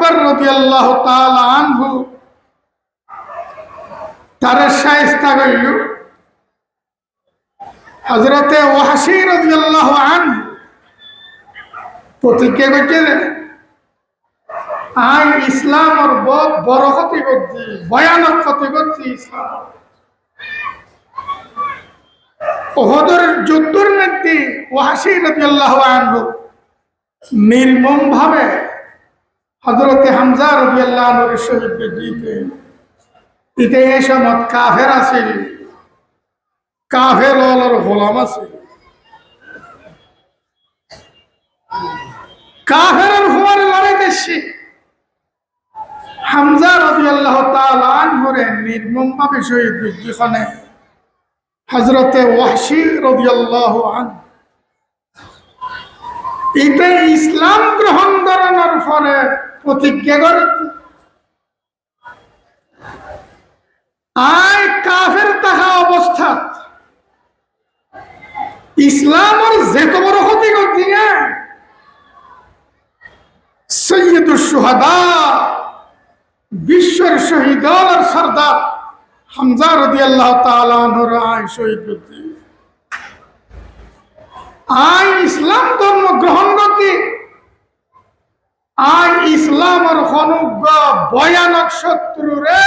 আকবর রাদিয়াল্লাহু তাআলা আনহু তার শায়েস্তা গইল হযরতে ওয়াহশী রাদিয়াল্লাহু আনহু প্রতিজ্ঞা করছে আই ইসলামের বড় ক্ষতি করছি, ভয়ানক ক্ষতি করছি ইসলাম। উহুদের যুদ্ধের মধ্যে ওয়াহশী রাদিয়াল্লাহু আনহু নির্মম ভাবে হযরতে হামজা রাদিয়াল্লাহু আনহুর শহীদ দিতে ইতে এই সময় কাফের আছিল, কাফের ওয়ালার গোলাম আছিল, কাফেরের হুয়ারে লড়াই করছে। হামজা রাদিয়াল্লাহু তাআলা আনহুরে নির্মম ভাবে শহীদ যেখানে হযরতে ওয়াহশী রাদিয়াল্লাহু আনহু ইতে ইসলাম গ্রহণ করানোর পরে প্রতিজ্ঞা করে আয় কাফের থাকা অবস্থা ইসলামের যেত বড় ক্ষতি করছি সৈয়দুশ শুহাদা বিশ্বের শহীদ আর সরদার হামজা রাদিয়াল্লাহু তাআলা আনহুর আয় শহীদ করছি। আয় ইসলাম ধর্ম গ্রহণ করছি, আয় ইসলামের অনুগ্রহ ভয়ানক শত্রুরে